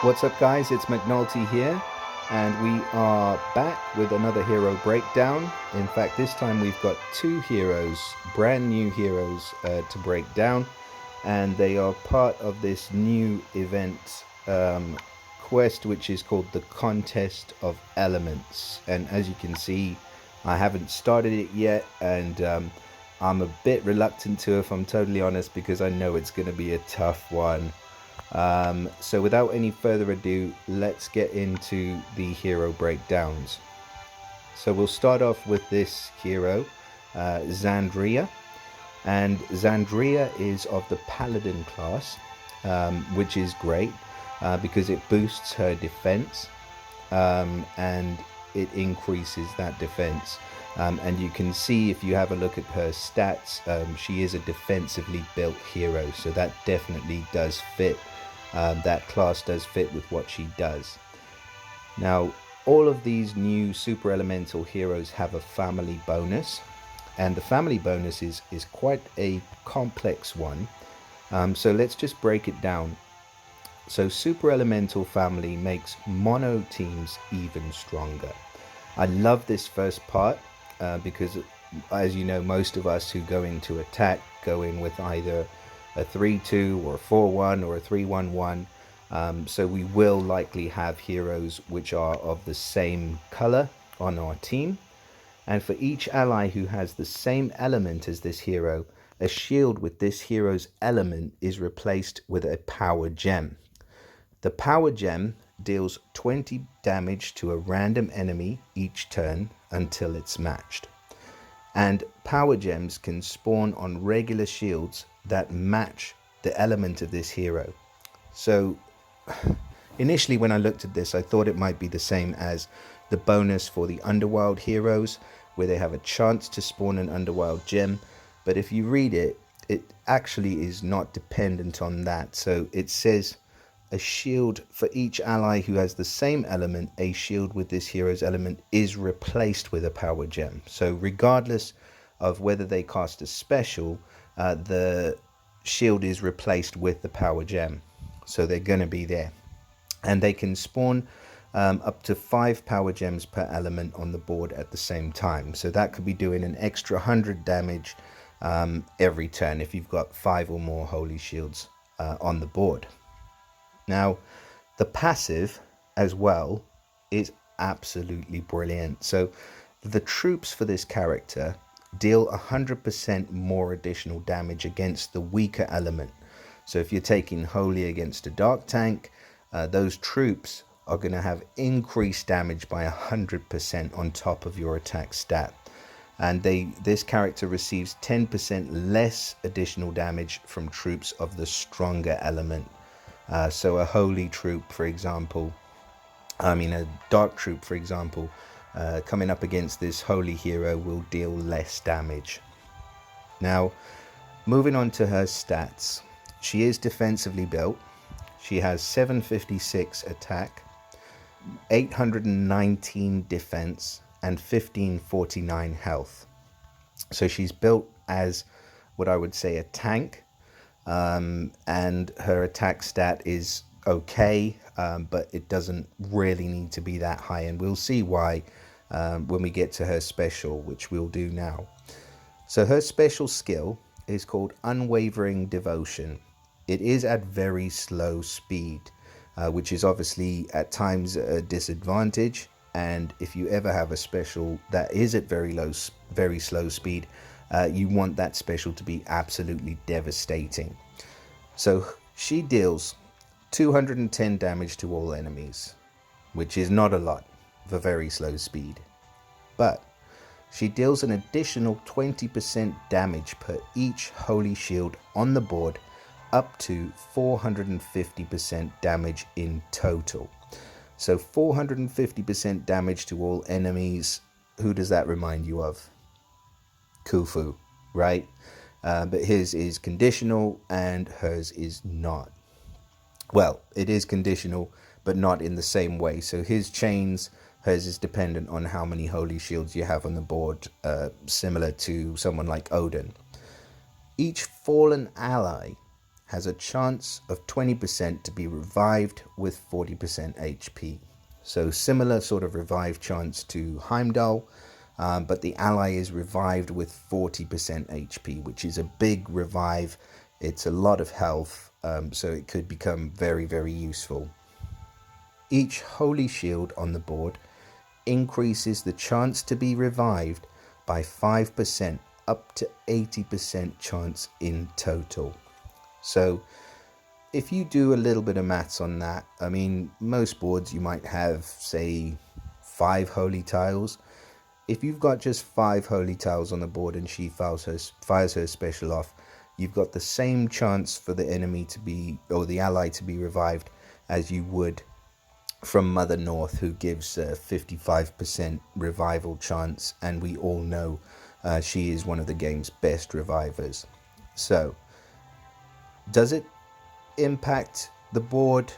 What's up, guys? It's McNulty here, and we are back with another hero breakdown. In fact, this time we've got two heroes, brand new heroes to break down, and they are part of this new event quest, which is called the Contest of Elements. And as you can see, I haven't started it yet, and I'm a bit reluctant to, if I'm totally honest, because I know it's going to be a tough one. So without any further ado, let's get into the hero breakdowns. So we'll start off with this hero, Zandria. And Zandria is of the Paladin class, which is great because it boosts her defense and it increases that defense. And you can see, if you have a look at her stats, she is a defensively built hero, so that definitely does fit. That class does fit with what she does. Now, all of these new super elemental heroes have a family bonus, and the family bonus is quite a complex one. So let's just break it down. So super elemental family makes mono teams even stronger. I love this first part because, as you know, most of us who go into attack go in with either a 3-2 or a 4-1 or a 3-1-1. So we will likely have heroes which are of the same color on our team. And for each ally who has the same element as this hero, a shield with this hero's element is replaced with a power gem. The power gem deals 20 damage to a random enemy each turn until it's matched. And power gems can spawn on regular shields that match the element of this hero. So initially when I looked at this, I thought it might be the same as the bonus for the underworld heroes, where they have a chance to spawn an underworld gem. But if you read it, it actually is not dependent on that. So it says a shield for each ally who has the same element, a shield with this hero's element is replaced with a power gem. So regardless of whether they cast a special, the shield is replaced with the power gem. So they're going to be there. And they can spawn up to 5 power gems per element on the board at the same time. So that could be doing an extra 100 damage every turn if you've got 5 or more holy shields on the board. Now, the passive as well is absolutely brilliant. So the troops for this character deal 100% more additional damage against the weaker element. So if you're taking holy against a dark tank, those troops are going to have increased damage by 100% on top of your attack stat. And this character receives 10% less additional damage from troops of the stronger element. So a holy troop, for example, a dark troop, for example, coming up against this holy hero will deal less damage. Now, moving on to her stats. She is defensively built. She has 756 attack, 819 defense, and 1549 health. So she's built as what I would say a tank. And her attack stat is okay, but it doesn't really need to be that high, and we'll see why when we get to her special, which we'll do now. So her special skill is called Unwavering Devotion. It is at very slow speed, which is obviously at times a disadvantage, and if you ever have a special that is at very slow speed, you want that special to be absolutely devastating. So she deals 210 damage to all enemies, which is not a lot for very slow speed. But she deals an additional 20% damage per each holy shield on the board, up to 450% damage in total. So 450% damage to all enemies. Who does that remind you of? Khufu, right? But his is conditional and hers is not. Well, it is conditional, but not in the same way. So his chains, hers is dependent on how many holy shields you have on the board, similar to someone like Odin. Each fallen ally has a chance of 20% to be revived with 40% HP. So similar sort of revive chance to Heimdall, but the ally is revived with 40% HP, which is a big revive. It's a lot of health, so it could become very, very useful. Each holy shield on the board increases the chance to be revived by 5%, up to 80% chance in total. So if you do a little bit of maths on that, I mean, most boards you might have, say, 5 holy tiles. If you've got just 5 holy tiles on the board and she fires her special off, you've got the same chance for the enemy to be, or the ally to be revived as you would from Mother North, who gives a 55% revival chance, and we all know she is one of the game's best revivers. So, does it impact the board?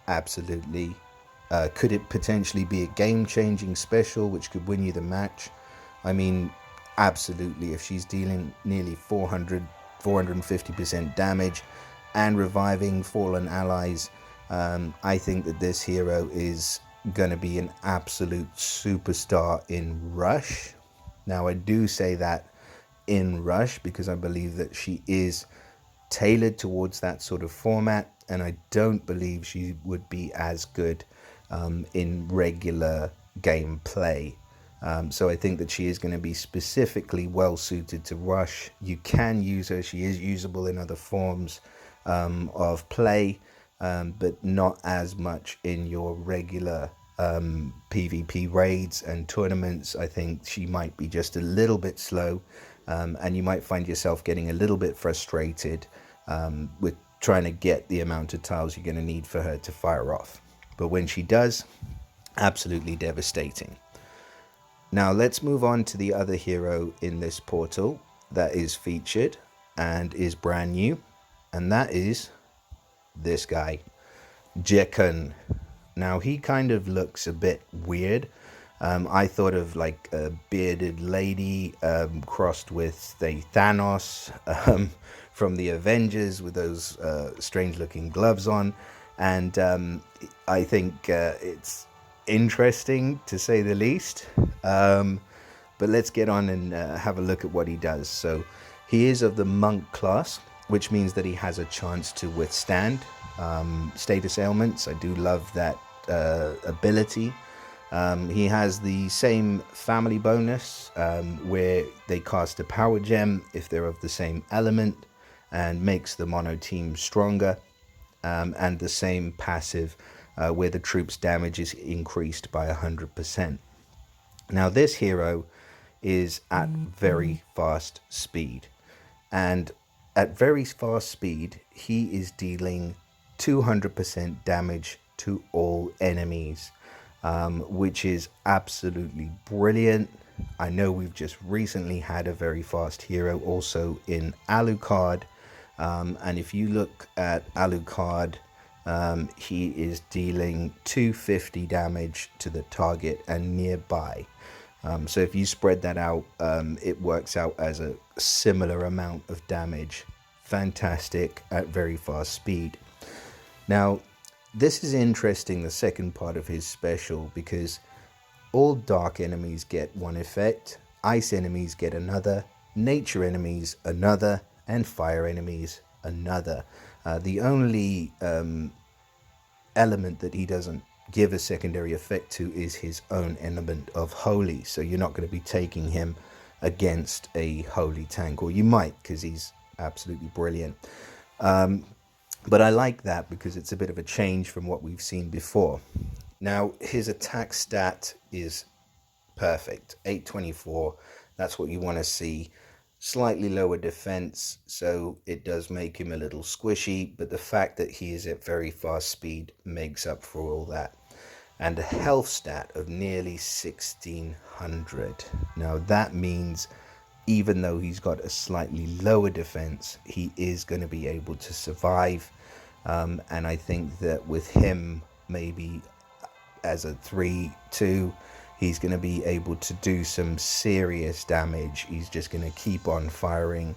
Absolutely. Could it potentially be a game-changing special which could win you the match? I mean, absolutely. If she's dealing nearly 450% damage and reviving fallen allies, I think that this hero is going to be an absolute superstar in Rush. Now, I do say that in Rush because I believe that she is tailored towards that sort of format, and I don't believe she would be as good in regular gameplay. So I think that she is going to be specifically well suited to Rush. You can use her. She is usable in other forms of play, but not as much in your regular PvP raids and tournaments. I think she might be just a little bit slow, and you might find yourself getting a little bit frustrated with trying to get the amount of tiles you're going to need for her to fire off. But when she does, absolutely devastating. Now let's move on to the other hero in this portal that is featured and is brand new, and that is this guy, Jequn. Now he kind of looks a bit weird. I thought of like a bearded lady crossed with a Thanos from the Avengers with those strange looking gloves on, and I think it's interesting to say the least. But let's get on and have a look at what he does. So he is of the monk class, which means that he has a chance to withstand status ailments. I do love that ability. He has the same family bonus where they cast a power gem if they're of the same element and makes the mono team stronger, and the same passive where the troops' damage is increased by 100%. Now this hero is at very fast speed, and at very fast speed he is dealing 200% damage to all enemies, which is absolutely brilliant. I know we've just recently had a very fast hero also in Alucard, and if you look at Alucard, he is dealing 250 damage to the target and nearby. So if you spread that out, it works out as a similar amount of damage. Fantastic at very fast speed. Now, this is interesting, the second part of his special, because all dark enemies get one effect, ice enemies get another, nature enemies another, and fire enemies another. The only element that he doesn't give a secondary effect to is his own element of holy. So you're not going to be taking him against a holy tank, or you might, because he's absolutely brilliant. But I like that because it's a bit of a change from what we've seen before. Now, his attack stat is perfect, 824. That's what you want to see. Slightly lower defense, so it does make him a little squishy, but the fact that he is at very fast speed makes up for all that. And a health stat of nearly 1600. Now that means even though he's got a slightly lower defense, he is going to be able to survive. And I think that with him, maybe as a 3-2, he's going to be able to do some serious damage. He's just going to keep on firing.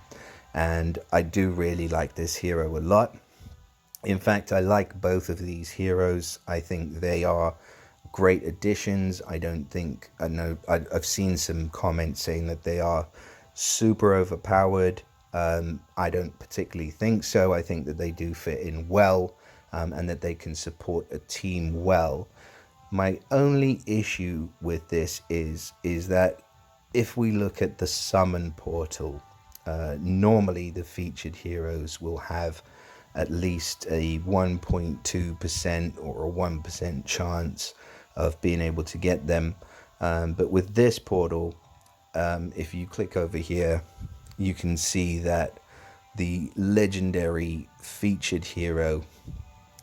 and I do really like this hero a lot. In fact, I like both of these heroes. I think they are great additions. I don't think, I know, I've seen some comments saying that they are super overpowered. I don't particularly think so. I think that they do fit in well, and that they can support a team well. My only issue with this is that if we look at the summon portal, normally the featured heroes will have at least a 1.2% or a 1% chance of being able to get them. But with this portal, if you click over here, you can see that the legendary featured hero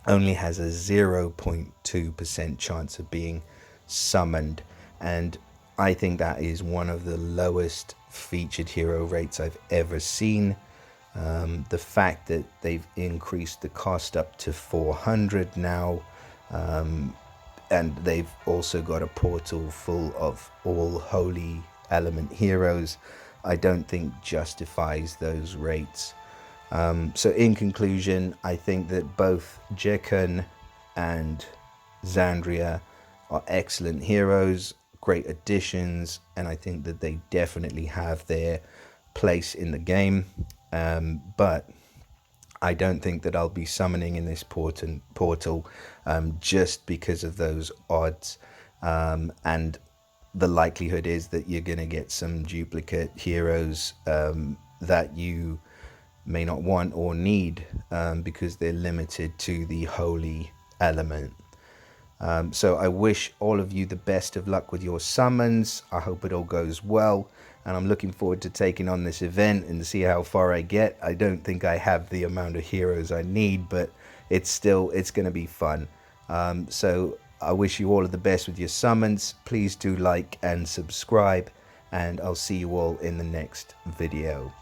only has a 0.2% chance of being summoned, and I think that is one of the lowest featured hero rates I've ever seen. The fact that they've increased the cost up to 400 now, and they've also got a portal full of all holy element heroes, I don't think justifies those rates. So in conclusion, I think that both Jequn and Zandria are excellent heroes, great additions, and I think that they definitely have their place in the game. But I don't think that I'll be summoning in this portal just because of those odds. And the likelihood is that you're going to get some duplicate heroes that you may not want or need, because they're limited to the holy element. So I wish all of you the best of luck with your summons. I hope it all goes well, and I'm looking forward to taking on this event and see how far I get. I don't think I have the amount of heroes I need, but it's going to be fun. So I wish you all of the best with your summons. Please do like and subscribe, and I'll see you all in the next video.